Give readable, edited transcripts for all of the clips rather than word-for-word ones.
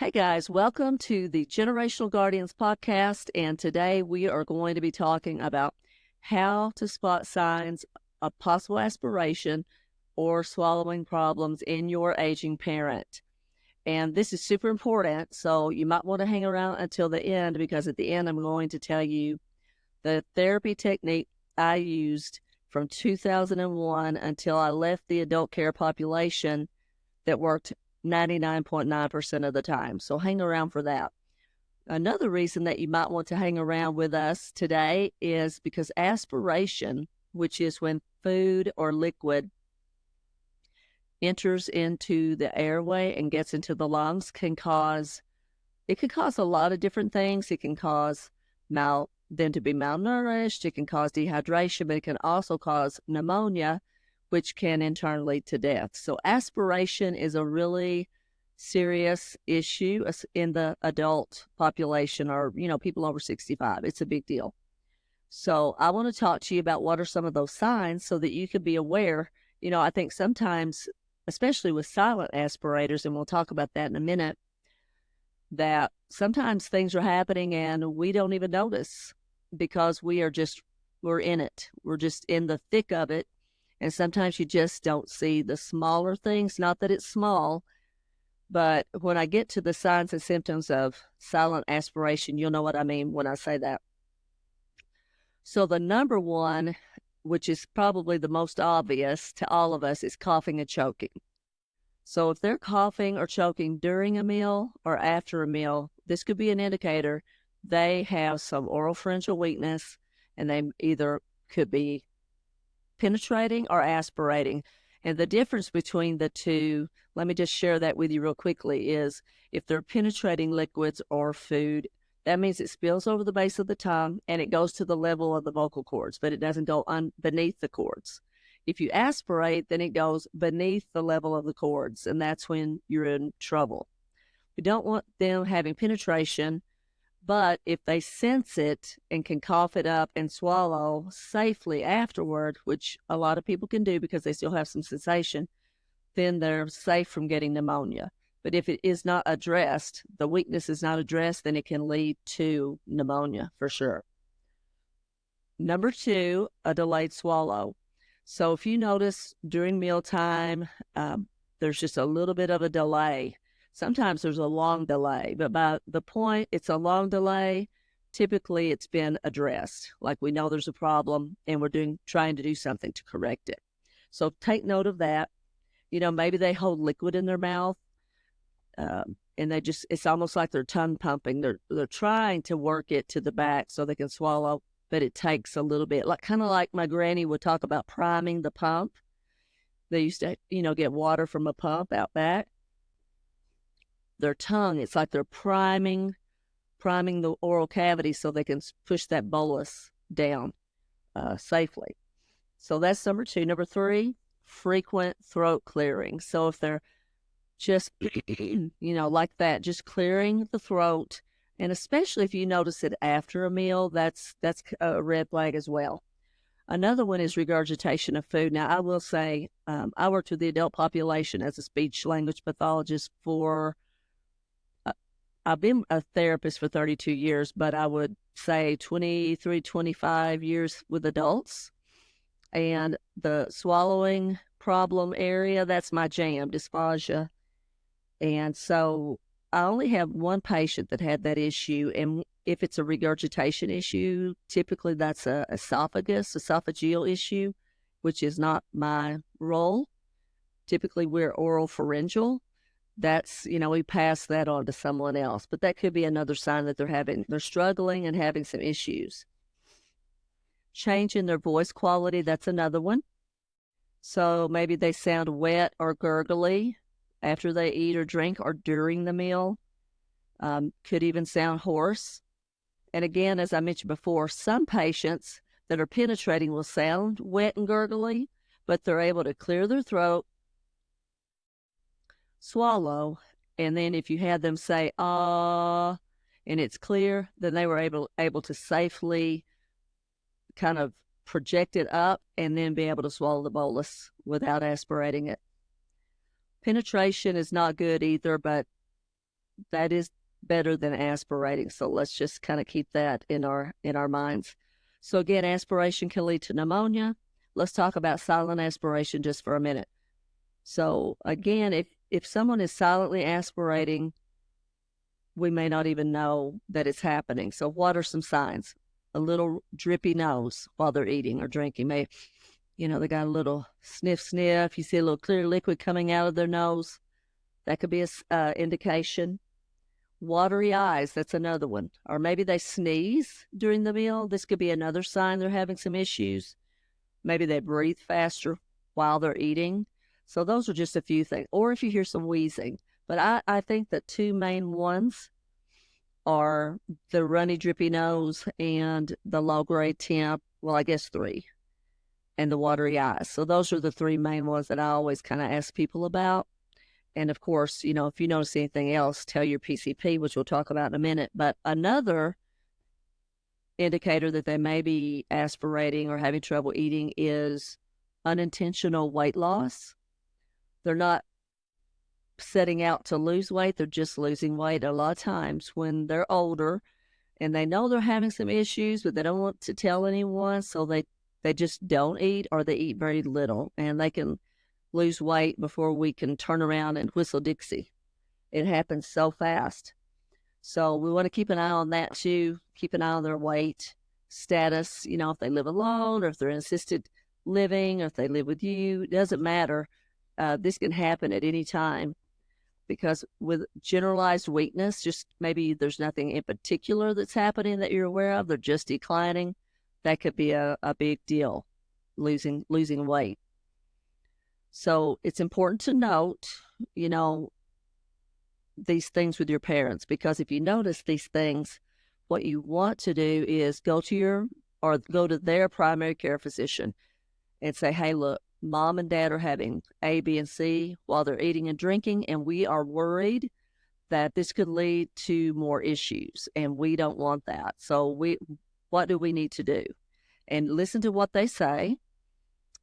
Hey guys, welcome to the Generational Guardians podcast. And today we are going to be talking about how to spot signs of possible aspiration or swallowing problems in your aging parent. And this is super important, so you might want to hang around until the end, because at the end I'm going to tell you the therapy technique I used from 2001 until I left the adult care population that worked 99.9% of the time. So hang around for that. Another reason that you might want to hang around with us today is because aspiration, which is when food or liquid enters into the airway and gets into the lungs, can cause a lot of different things. It can cause them to be malnourished. It can cause dehydration, but it can also cause pneumonia, which can in turn lead to death. So aspiration is a really serious issue in the adult population, or, people over 65. It's a big deal. So I want to talk to you about what are some of those signs so that you can be aware. I think sometimes, especially with silent aspirators, and we'll talk about that in a minute, that sometimes things are happening and we don't even notice because we're in it. We're just in the thick of it. And sometimes you just don't see the smaller things. Not that it's small, but when I get to the signs and symptoms of silent aspiration, you'll know what I mean when I say that. So the number one, which is probably the most obvious to all of us, is coughing and choking. So if they're coughing or choking during a meal or after a meal, this could be an indicator they have some oropharyngeal weakness, and they either could be penetrating or aspirating. And the difference between the two, let me just share that with you real quickly, is if they're penetrating liquids or food, that means it spills over the base of the tongue and it goes to the level of the vocal cords, but it doesn't go beneath the cords. If you aspirate, then it goes beneath the level of the cords, and that's when you're in trouble. We don't want them having penetration, but if they sense it and can cough it up and swallow safely afterward, which a lot of people can do because they still have some sensation, then they're safe from getting pneumonia. But if it is not addressed, the weakness is not addressed, then it can lead to pneumonia for sure. Number two, a delayed swallow. So if you notice during mealtime, there's just a little bit of a delay. Sometimes there's a long delay, but by the point it's a long delay, typically it's been addressed. Like we know there's a problem and we're trying to do something to correct it. So take note of that. Maybe they hold liquid in their mouth, and it's almost like they're tongue pumping. They're trying to work it to the back so they can swallow, but it takes a little bit. Kind of like my granny would talk about priming the pump. They used to, get water from a pump out back. Their tongue, it's like they're priming the oral cavity so they can push that bolus down safely. So that's number two. Number three, frequent throat clearing. So if they're just, like that, just clearing the throat, and especially if you notice it after a meal, that's a red flag as well. Another one is regurgitation of food. Now, I will say I worked with the adult population as a speech language pathologist I've been a therapist for 32 years, but I would say 23, 25 years with adults. And the swallowing problem area, that's my jam, dysphagia. And so I only have one patient that had that issue. And if it's a regurgitation issue, typically that's a esophageal issue, which is not my role. Typically we're oropharyngeal. That's, we pass that on to someone else, but that could be another sign that they're struggling and having some issues. Change in their voice quality, that's another one. So maybe they sound wet or gurgly after they eat or drink or during the meal. Could even sound hoarse. And again, as I mentioned before, some patients that are penetrating will sound wet and gurgly, but they're able to clear their throat, swallow, and then if you had them say and it's clear, then they were able to safely kind of project it up and then be able to swallow the bolus without aspirating it. Penetration is not good either, but that is better than aspirating. So let's just kind of keep that in our minds. So again, aspiration can lead to pneumonia. Let's talk about silent aspiration just for a minute. So again, if someone is silently aspirating, we may not even know that it's happening. So what are some signs? A little drippy nose while they're eating or drinking. They got a little sniff. You see a little clear liquid coming out of their nose, that could be a indication. Watery eyes, that's another one. Or maybe they sneeze during the meal. This could be another sign they're having some issues. Maybe they breathe faster while they're eating. So those are just a few things. Or if you hear some wheezing. But I think the two main ones are the runny, drippy nose and the low-grade temp. Well, I guess three. And the watery eyes. So those are the three main ones that I always kind of ask people about. And of course, if you notice anything else, tell your PCP, which we'll talk about in a minute. But another indicator that they may be aspirating or having trouble eating is unintentional weight loss. They're not setting out to lose weight, they're just losing weight. A lot of times when they're older and they know they're having some issues, but they don't want to tell anyone, so they just don't eat, or they eat very little, and they can lose weight before we can turn around and whistle Dixie. It happens so fast. So we want to keep an eye on that too. Keep an eye on their weight status. If they live alone or if they're in assisted living or if they live with you, it doesn't matter. This can happen at any time, because with generalized weakness, just maybe there's nothing in particular that's happening that you're aware of. They're just declining. That could be a big deal, losing weight. So it's important to note, these things with your parents, because if you notice these things, what you want to do is go to their primary care physician and say, hey, look, mom and dad are having A, B, and C while they're eating and drinking, and we are worried that this could lead to more issues, and we don't want that. So what do we need to do? And listen to what they say.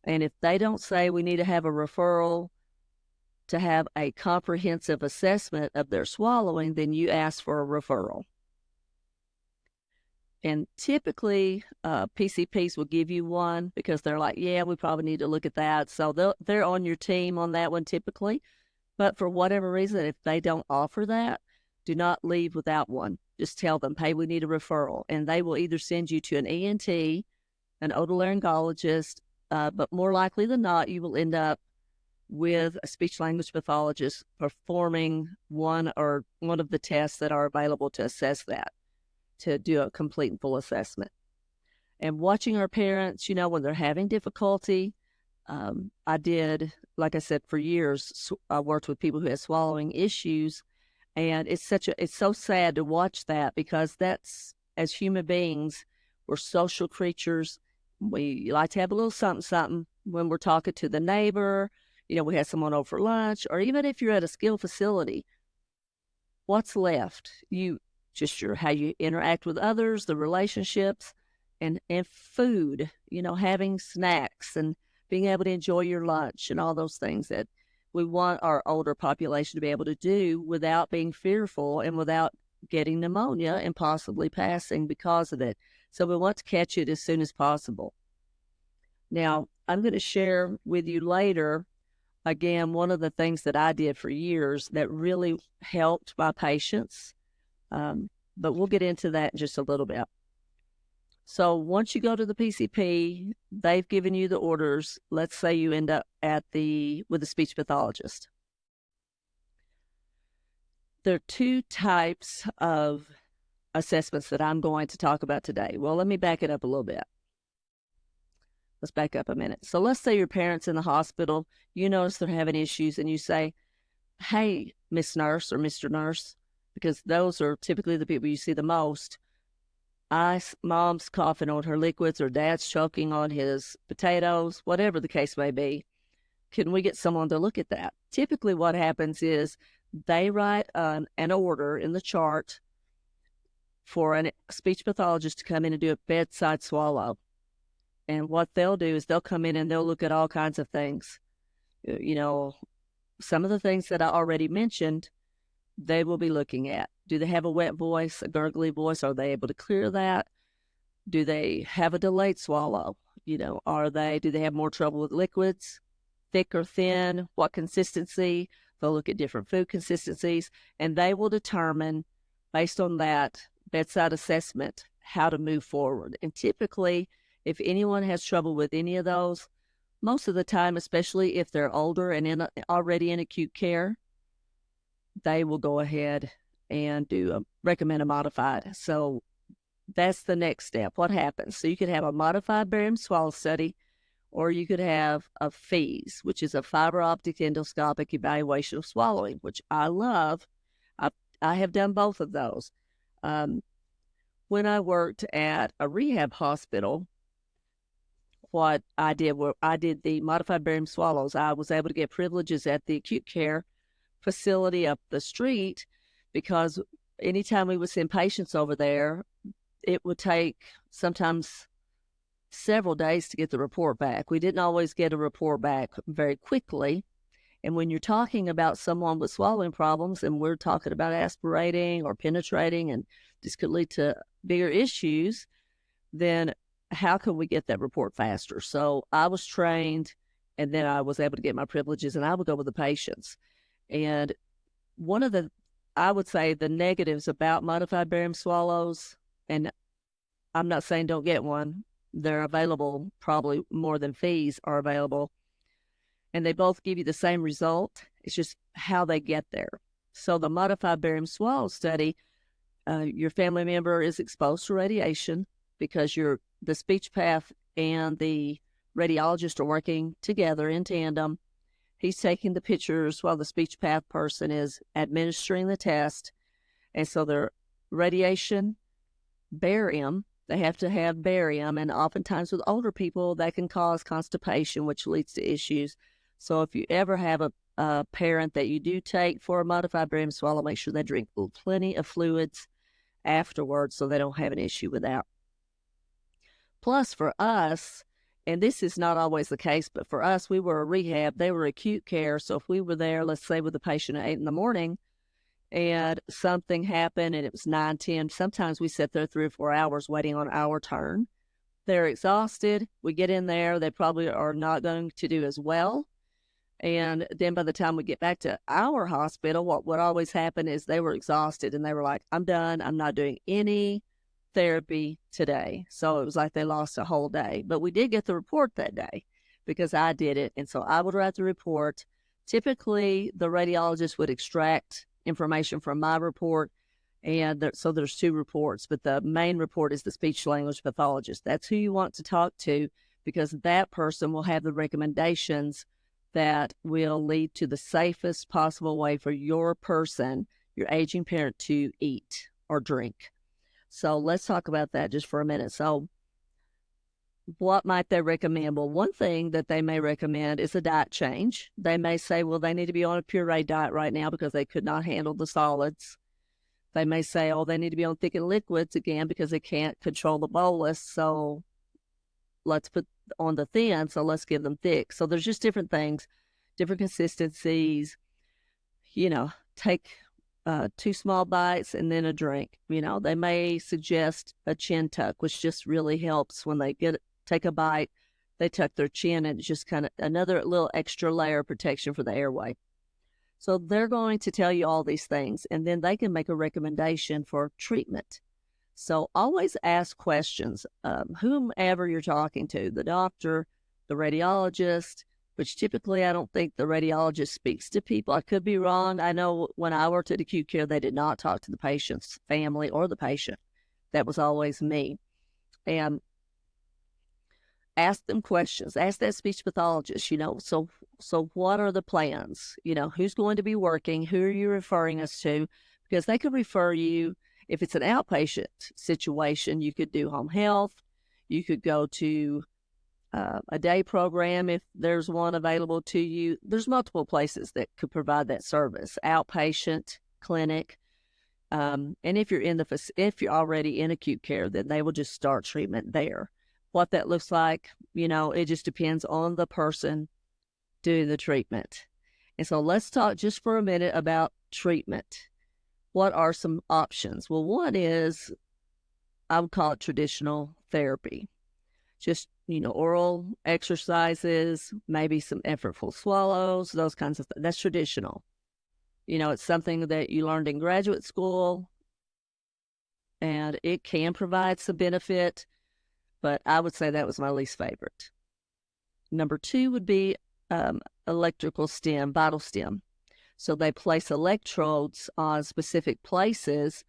And if they don't say we need to have a referral to have a comprehensive assessment of their swallowing, then you ask for a referral. And typically, PCPs will give you one because they're like, yeah, we probably need to look at that. So they're on your team on that one typically. But for whatever reason, if they don't offer that, do not leave without one. Just tell them, hey, we need a referral. And they will either send you to an ENT, an otolaryngologist, but more likely than not, you will end up with a speech-language pathologist performing one of the tests that are available to assess that, to do a complete and full assessment. And watching our parents, when they're having difficulty, I did, like I said, for years, I worked with people who had swallowing issues, and it's so sad to watch that, because that's, as human beings, we're social creatures. We like to have a little something when we're talking to the neighbor. We had someone over for lunch, or even if you're at a skilled facility, what's left? How you interact with others, the relationships, and food, having snacks and being able to enjoy your lunch and all those things that we want our older population to be able to do without being fearful and without getting pneumonia and possibly passing because of it. So we want to catch it as soon as possible. Now, I'm going to share with you later, again, one of the things that I did for years that really helped my patients. But we'll get into that in just a little bit. So once you go to the PCP, they've given you the orders. Let's say you end up with a speech pathologist. There are two types of assessments that I'm going to talk about today. Well, let me back it up a little bit. Let's back up a minute. So let's say your parent's in the hospital, you notice they're having issues, and you say, hey, Miss Nurse or Mr. Nurse, because those are typically the people you see the most. Mom's coughing on her liquids, or dad's choking on his potatoes, whatever the case may be. Can we get someone to look at that? Typically what happens is they write an order in the chart for a speech pathologist to come in and do a bedside swallow. And what they'll do is they'll come in and they'll look at all kinds of things. Some of the things that I already mentioned, they will be looking at. Do they have a wet voice, a gurgly voice? Are they able to clear that? Do they have a delayed swallow? Do they have more trouble with liquids, thick or thin? What consistency? They'll look at different food consistencies, and they will determine, based on that bedside assessment, how to move forward. And typically, if anyone has trouble with any of those, most of the time, especially if they're older and already in acute care, they will go ahead and recommend a modified. So that's the next step. What happens? So you could have a modified barium swallow study, or you could have a FEES, which is a fiber optic endoscopic evaluation of swallowing, which I love. I have done both of those. When I worked at a rehab hospital, what I did the modified barium swallows. I was able to get privileges at the acute care facility up the street, because anytime we would send patients over there, it would take sometimes several days to get the report back. We didn't always get a report back very quickly. And when you're talking about someone with swallowing problems, and we're talking about aspirating or penetrating, and this could lead to bigger issues, then how can we get that report faster? So I was trained, and then I was able to get my privileges, and I would go with the patients. And one of I would say the negatives about modified barium swallows, and I'm not saying don't get one, they're available, probably more than FEES are available, and they both give you the same result. It's just how they get there. So the modified barium swallow study, your family member is exposed to radiation, because the speech path and the radiologist are working together in tandem. He's taking the pictures while the speech path person is administering the test. And so their radiation, barium, they have to have barium, and oftentimes with older people, that can cause constipation, which leads to issues. So if you ever have a parent that you do take for a modified barium swallow, make sure they drink plenty of fluids afterwards so they don't have an issue with that. Plus, for us, and this is not always the case, but for us, we were a rehab, they were acute care. So if we were there, let's say with the patient at 8 a.m, and something happened and it was 9, 10, sometimes we sit there 3 or 4 hours waiting on our turn. They're exhausted. We get in there, they probably are not going to do as well. And then by the time we get back to our hospital, what would always happen is they were exhausted, and they were like, I'm done. I'm not doing any therapy today. So it was like they lost a whole day. But we did get the report that day because I did it. And so I would write the report. Typically, the radiologist would extract information from my report. And so there's 2 reports, but the main report is the speech language pathologist. That's who you want to talk to, because that person will have the recommendations that will lead to the safest possible way for your person, your aging parent, to eat or drink. So let's talk about that just for a minute. So what might they recommend? Well, one thing that they may recommend is a diet change. They may say, well, they need to be on a puree diet right now because they could not handle the solids. They may say, oh, they need to be on thickened liquids again because they can't control the bolus. So let's put on the thin, so let's give them thick. So there's just different things, different consistencies. Take 2 small bites and then a drink. They may suggest a chin tuck, which just really helps when they take a bite. They tuck their chin, and it's just kind of another little extra layer of protection for the airway. So they're going to tell you all these things, and then they can make a recommendation for treatment. So always ask questions, whomever you're talking to, the doctor, the radiologist, which typically I don't think the radiologist speaks to people. I could be wrong. I know when I worked at acute care, they did not talk to the patient's family or the patient. That was always me. And ask them questions. Ask that speech pathologist, so what are the plans? Who's going to be working? Who are you referring us to? Because they could refer you. If it's an outpatient situation, you could do home health. You could go to a day program if there's one available to you. There's multiple places that could provide that service. Outpatient clinic. And if you're already in acute care, then they will just start treatment there. What that looks like, it just depends on the person doing the treatment. And so let's talk just for a minute about treatment. what are some options? Well, one is, I would call it traditional therapy. Just, oral exercises, maybe some effortful swallows, those kinds of things. That's traditional. It's something that you learned in graduate school, and it can provide some benefit, but I would say that was my least favorite. Number two would be electrical stim, vital stim. So they place electrodes on specific places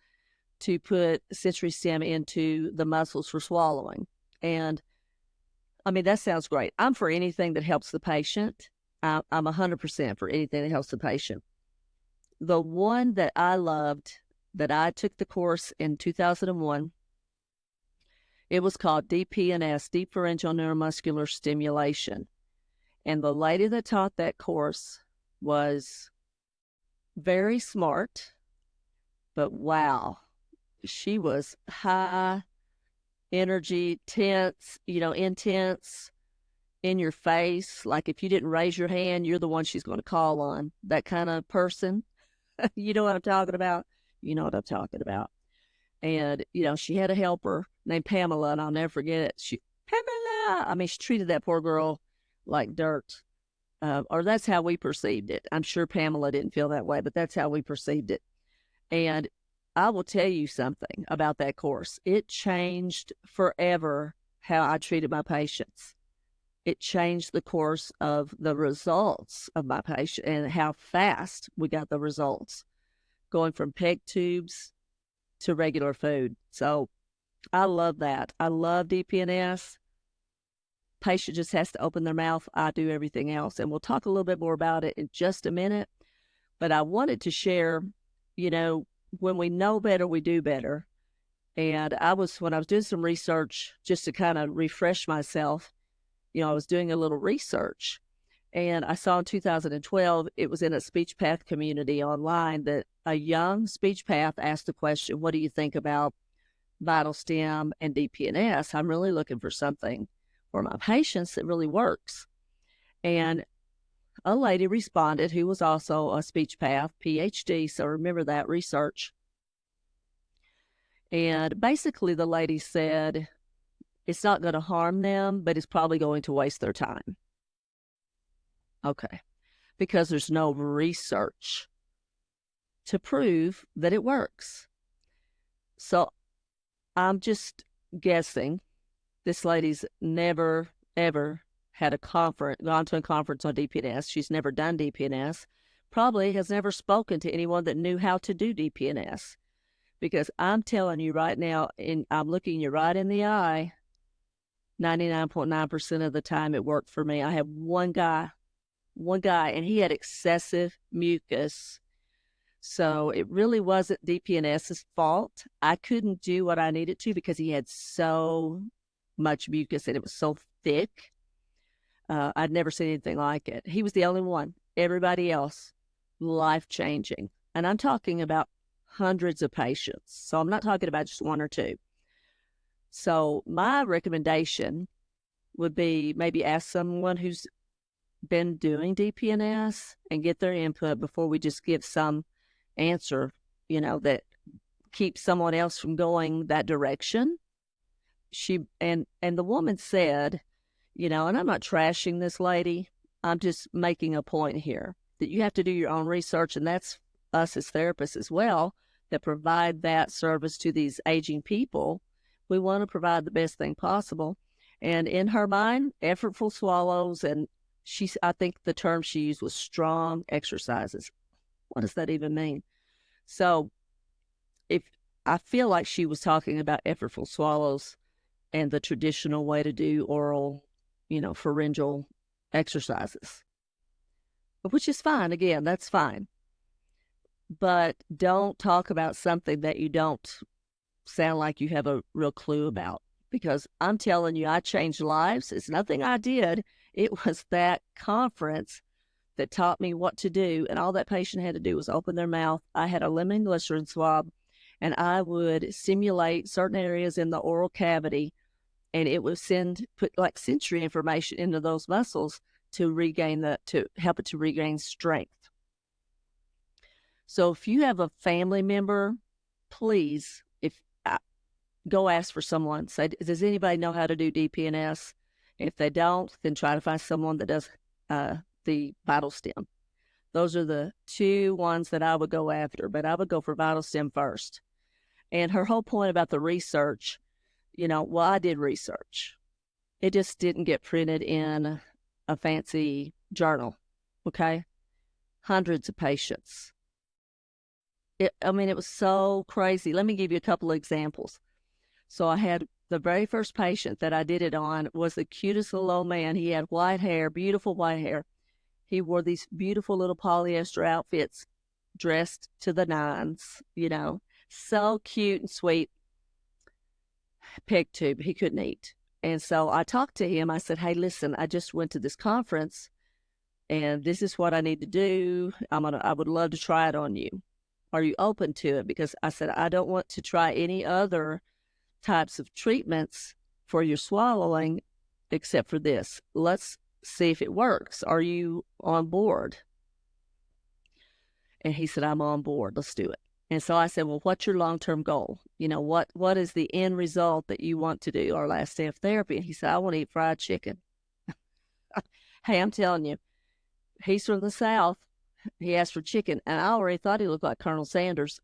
to put sensory stim into the muscles for swallowing. And I mean, that sounds great. I'm for anything that helps the patient. I'm 100% for anything that helps the patient. The one that I loved, that I took the course in 2001, it was called DPNS, Deep Pharyngeal Neuromuscular Stimulation. And the lady that taught that course was very smart, but wow, she was high energy, tense, intense, in your face. Like if you didn't raise your hand, you're the one she's going to call on. That kind of person. You know what I'm talking about? You know what I'm talking about. And, she had a helper named Pamela, and I'll never forget it. Pamela! I mean, she treated that poor girl like dirt. Or that's how we perceived it. I'm sure Pamela didn't feel that way, but that's how we perceived it. And I will tell you something about that course. It changed forever how I treated my patients. It changed the course of the results of my patient and how fast we got the results, going from peg tubes to regular food. So I love that. I love DPNS. Patient just has to open their mouth. I do everything else. And we'll talk a little bit more about it in just a minute. But I wanted to share, when we know better, we do better. And when I was doing some research just to kind of refresh myself, I was doing a little research, and I saw in 2012, it was in a speech path community online, that a young speech path asked the question, what do you think about vital stim and DPNS? I'm really looking for something for my patients that really works. And a lady responded who was also a speech path PhD. So remember that research. And basically the lady said, it's not going to harm them, but it's probably going to waste their time. Okay. Because there's no research to prove that it works. So I'm just guessing this lady's never, ever had gone to a conference on DPNS. She's never done DPNS. Probably has never spoken to anyone that knew how to do DPNS. Because I'm telling you right now, and I'm looking you right in the eye, 99.9% of the time it worked for me. I had one guy, and he had excessive mucus. So it really wasn't DPNS's fault. I couldn't do what I needed to because he had so much mucus and it was so thick. I'd never seen anything like it. He was the only one. Everybody else, life-changing. And I'm talking about hundreds of patients. So I'm not talking about just one or two. So my recommendation would be maybe ask someone who's been doing DPNS and get their input before we just give some answer, that keeps someone else from going that direction. And the woman said, and I'm not trashing this lady. I'm just making a point here that you have to do your own research, and that's us as therapists as well that provide that service to these aging people. We want to provide the best thing possible. And in her mind, effortful swallows, and I think the term she used was strong exercises. What does that even mean? So if I feel like she was talking about effortful swallows and the traditional way to do oral, pharyngeal exercises, which is fine. Again, that's fine. But don't talk about something that you don't sound like you have a real clue about, because I'm telling you, I changed lives. It's nothing I did. It was that conference that taught me what to do, and all that patient had to do was open their mouth. I had a lemon glycerin swab, and I would simulate certain areas in the oral cavity, and it would put like sensory information into those muscles to help it to regain strength. So if you have a family member, please, if go ask for someone. Say, does anybody know how to do DPNS? If they don't, then try to find someone that does the vital stem. Those are the two ones that I would go after, but I would go for vital stem first. And her whole point about the research, well, I did research. It just didn't get printed in a fancy journal, okay? Hundreds of patients. It was so crazy. Let me give you a couple of examples. So I had the very first patient that I did it on was the cutest little old man. He had white hair, beautiful white hair. He wore these beautiful little polyester outfits, dressed to the nines, so cute and sweet. Peg tube, he couldn't eat. And so I talked to him. I said, hey, listen, I just went to this conference and this is what I need to do. I would love to try it on you. Are you open to it? Because I said, I don't want to try any other types of treatments for your swallowing except for this. Let's see if it works. Are you on board? And he said, I'm on board. Let's do it. And so I said, well, what's your long-term goal? What is the end result that you want to do our last day of therapy? And he said, I want to eat fried chicken. Hey, I'm telling you, he's from the South. He asked for chicken. And I already thought he looked like Colonel Sanders.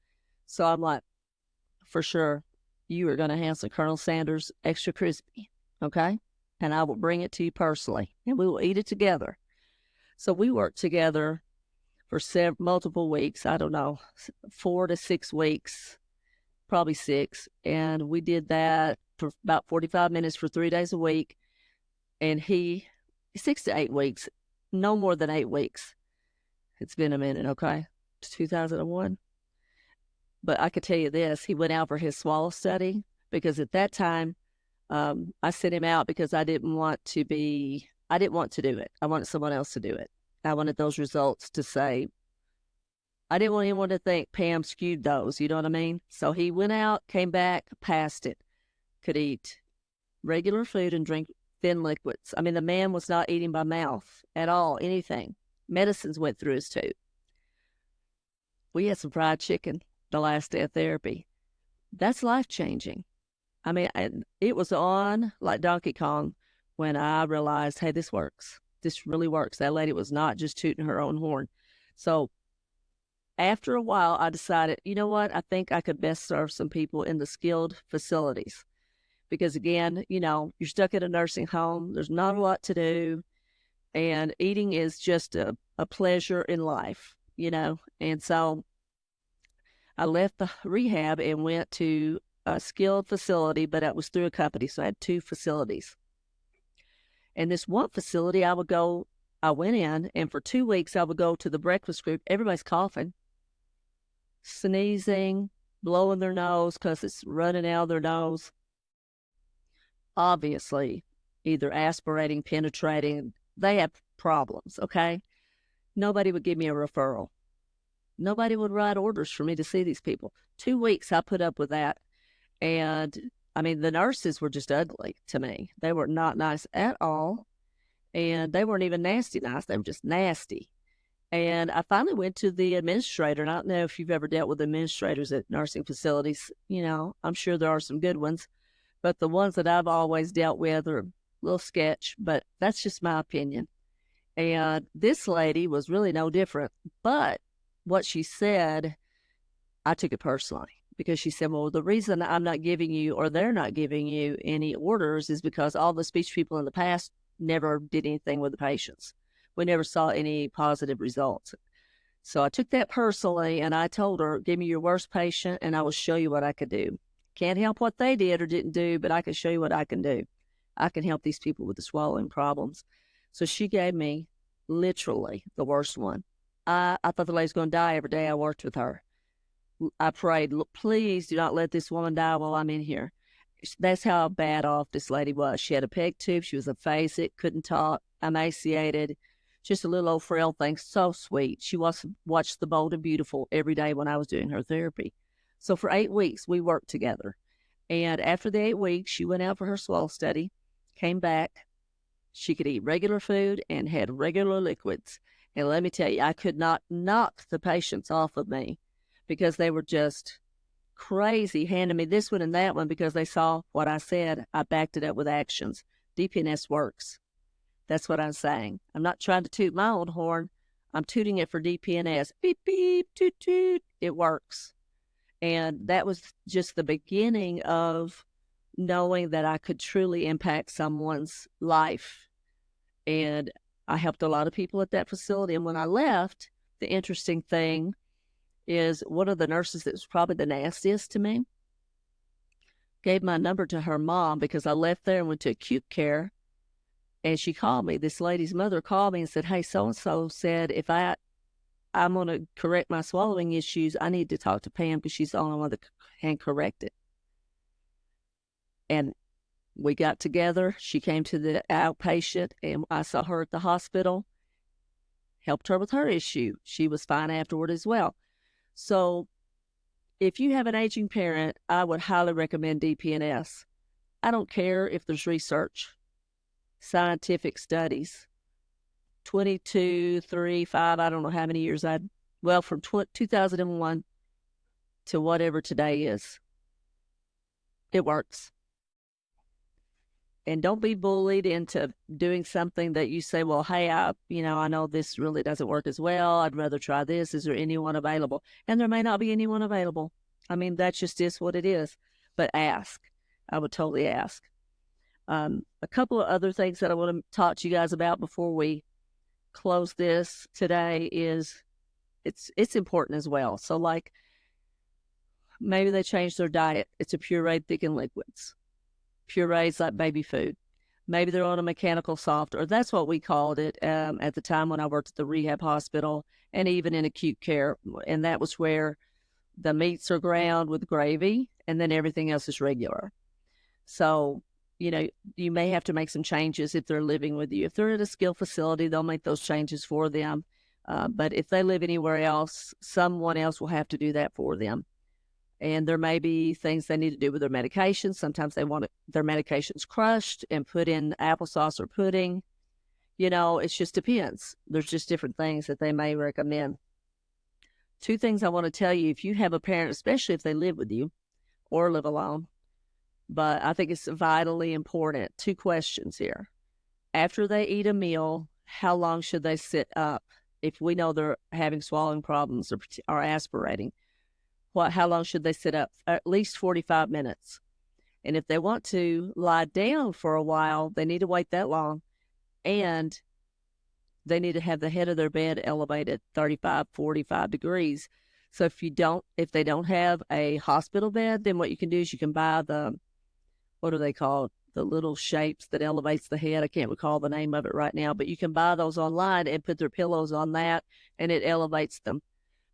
So I'm like, for sure, you are going to have some Colonel Sanders extra crispy, okay? And I will bring it to you personally, and we will eat it together. So we worked together for multiple weeks. I don't know, 4 to 6 weeks, probably 6. And we did that for about 45 minutes for 3 days a week. And 6 to 8 weeks, no more than 8 weeks. It's been a minute, okay? 2001. But I could tell you this, he went out for his swallow study because at that time, I sent him out because I didn't want to do it. I wanted someone else to do it. I wanted those results to say, I didn't want anyone to think Pam skewed those, you know what I mean? So he went out, came back, passed it, could eat regular food and drink thin liquids. The man was not eating by mouth at all, anything. Medicines went through his tube. We had some fried chicken the last day of therapy. That's life-changing. It was on like Donkey Kong when I realized, hey, this works. This really works. That lady was not just tooting her own horn. So after a while, I decided, you know what? I think I could best serve some people in the skilled facilities. Because again, you're stuck at a nursing home. There's not a lot to do. And eating is just a pleasure in life, And so I left the rehab and went to a skilled facility, but it was through a company. So I had 2 facilities. And this one facility, I went in, and for 2 weeks, I would go to the breakfast group. Everybody's coughing, sneezing, blowing their nose because it's running out of their nose. Obviously, either aspirating, penetrating, they have problems, okay? Nobody would give me a referral. Nobody would write orders for me to see these people. 2 weeks, I put up with that. And the nurses were just ugly to me. They were not nice at all. And they weren't even nasty nice. They were just nasty. And I finally went to the administrator. And I don't know if you've ever dealt with administrators at nursing facilities. I'm sure there are some good ones. But the ones that I've always dealt with are a little sketch. But that's just my opinion. And this lady was really no different. But what she said, I took it personally. Because she said, well, the reason I'm not giving you or they're not giving you any orders is because all the speech people in the past never did anything with the patients. We never saw any positive results. So I took that personally and I told her, give me your worst patient and I will show you what I could do. Can't help what they did or didn't do, but I can show you what I can do. I can help these people with the swallowing problems. So she gave me literally the worst one. I thought the lady's going to die every day I worked with her. I prayed, please do not let this woman die while I'm in here. That's how bad off this lady was. She had a peg tube. She was aphasic, couldn't talk, emaciated, just a little old frail thing. So sweet. She watched The Bold and Beautiful every day when I was doing her therapy. So for 8 weeks, we worked together. And after the 8 weeks, she went out for her swallow study, came back. She could eat regular food and had regular liquids. And let me tell you, I could not knock the patients off of me because they were just crazy handing me this one and that one because they saw what I said. I backed it up with actions. DPNS works. That's what I'm saying. I'm not trying to toot my own horn. I'm tooting it for DPNS. Beep, beep, toot, toot. It works. And that was just the beginning of knowing that I could truly impact someone's life. And I helped a lot of people at that facility. And when I left, the interesting thing is one of the nurses that was probably the nastiest to me gave my number to her mom because I left there and went to acute care. And she called me. This lady's mother called me and said, hey, so-and-so said if I'm going to correct my swallowing issues, I need to talk to Pam because she's the only one that can correct it. And we got together. She came to the outpatient, and I saw her at the hospital, helped her with her issue. She was fine afterward as well. So if you have an aging parent, I would highly recommend DPNS. I don't care if there's research, scientific studies, 22, 3, 5, I don't know how many years from 2001 to whatever today is. It works. And don't be bullied into doing something that you say, well, hey, I know this really doesn't work as well. I'd rather try this. Is there anyone available? And there may not be anyone available. I mean, that just is what it is. But ask. I would totally ask. A couple of other things that I want to talk to you guys about before we close this today is it's important as well. So like maybe they change their diet. It's a pureed thickened liquids. Purees like baby food. Maybe they're on a mechanical soft, or that's what we called it at the time when I worked at the rehab hospital and even in acute care. And that was where the meats are ground with gravy and then everything else is regular. So, you may have to make some changes if they're living with you. If they're at a skilled facility, they'll make those changes for them. But if they live anywhere else, someone else will have to do that for them. And there may be things they need to do with their medications. Sometimes they want their medications crushed and put in applesauce or pudding. It just depends. There's just different things that they may recommend. 2 things I want to tell you. If you have a parent, especially if they live with you or live alone, but I think it's vitally important. 2 questions here. After they eat a meal, how long should they sit up? If we know they're having swallowing problems or aspirating, how long should they sit up? At least 45 minutes. And if they want to lie down for a while, they need to wait that long. And they need to have the head of their bed elevated 35, 45 degrees. So if they don't have a hospital bed, then what you can do is you can buy what are they called? The little shapes that elevates the head. I can't recall the name of it right now, but you can buy those online and put their pillows on that, and it elevates them.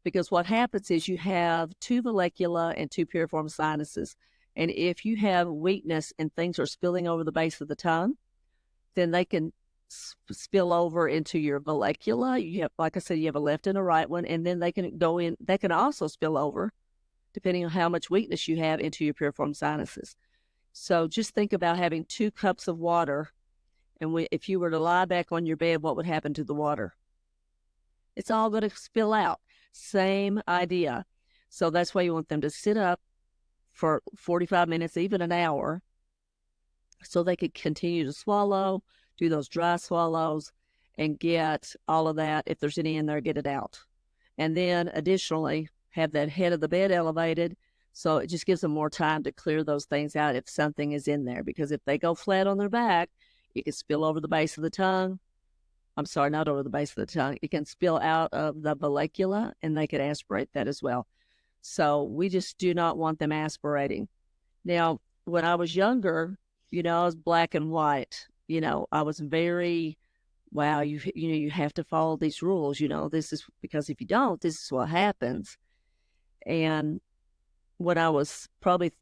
Because what happens is you have 2 vallecula and 2 piriform sinuses. And if you have weakness and things are spilling over the base of the tongue, then they can spill over into your vallecula. You have, like I said, you have a left and a right one, and then they can go in. They can also spill over, depending on how much weakness you have, into your piriform sinuses. So just think about having 2 cups of water. And if you were to lie back on your bed, what would happen to the water? It's all going to spill out. Same idea. So that's why you want them to sit up for 45 minutes, even an hour, so they could continue to swallow, do those dry swallows, and get all of that, if there's any in there, get it out. And then additionally, have that head of the bed elevated, so it just gives them more time to clear those things out if something is in there. Because if they go flat on their back, it can spill over the base of the tongue. I'm sorry, not over the base of the tongue. It can spill out of the vallecula, and they could aspirate that as well. So we just do not want them aspirating. Now, when I was younger, I was black and white. I was very, wow, you have to follow these rules. This is because if you don't, this is what happens. And when I was probably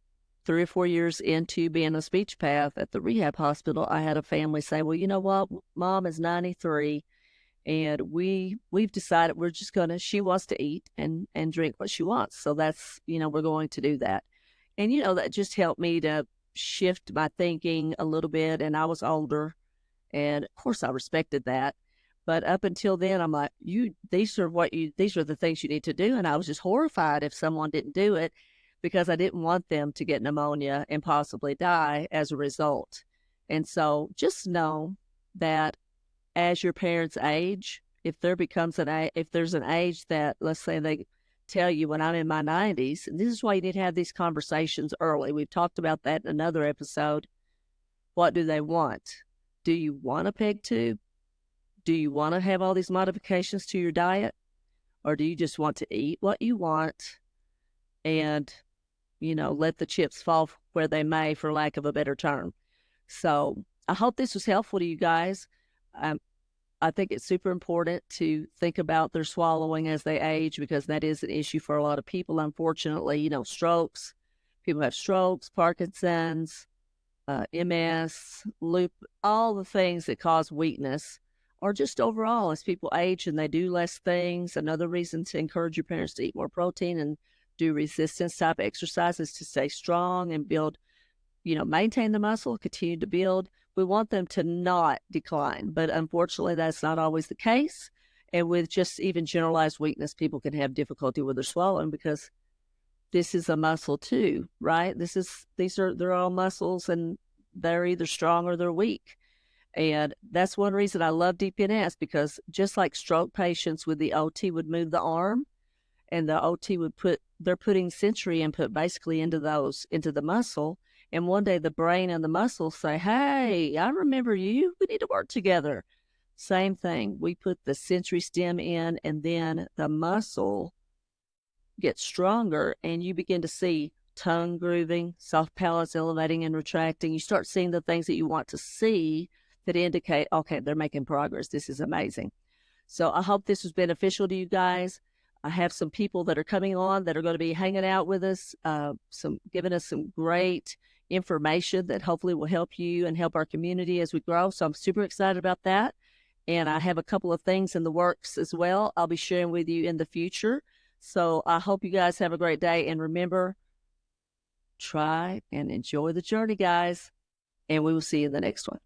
3 or 4 years into being a speech path at the rehab hospital, I had a family say, well, you know what, Mom is 93, and we've decided she wants to eat and drink what she wants. So that's, we're going to do that. And, that just helped me to shift my thinking a little bit. And I was older, and of course I respected that. But up until then, I'm like, these are the things you need to do. And I was just horrified if someone didn't do it because I didn't want them to get pneumonia and possibly die as a result. And so just know that as your parents age, if there's an age that, let's say they tell you when I'm in my 90s, and this is why you need to have these conversations early. We've talked about that in another episode. What do they want? Do you want a peg tube? Do you want to have all these modifications to your diet? Or do you just want to eat what you want and, let the chips fall where they may, for lack of a better term? So I hope this was helpful to you guys. I think it's super important to think about their swallowing as they age because that is an issue for a lot of people, unfortunately. Strokes. People have strokes, Parkinson's, MS, all the things that cause weakness, or just overall as people age and they do less things. Another reason to encourage your parents to eat more protein and do resistance type exercises to stay strong and build, maintain the muscle, continue to build. We want them to not decline, but unfortunately that's not always the case. And with just even generalized weakness, people can have difficulty with their swallowing because this is a muscle too, right? They're all muscles and they're either strong or they're weak. And that's one reason I love DPNS, because just like stroke patients with the OT would move the arm and the OT they're putting sensory input basically into the muscle. And one day the brain and the muscle say, hey, I remember you. We need to work together. Same thing. We put the sensory stem in and then the muscle gets stronger and you begin to see tongue grooving, soft palates elevating and retracting. You start seeing the things that you want to see that indicate, okay, they're making progress. This is amazing. So I hope this was beneficial to you guys. I have some people that are coming on that are going to be hanging out with us, giving us some great information that hopefully will help you and help our community as we grow. So I'm super excited about that. And I have a couple of things in the works as well I'll be sharing with you in the future. So I hope you guys have a great day. And remember, try and enjoy the journey, guys. And we will see you in the next one.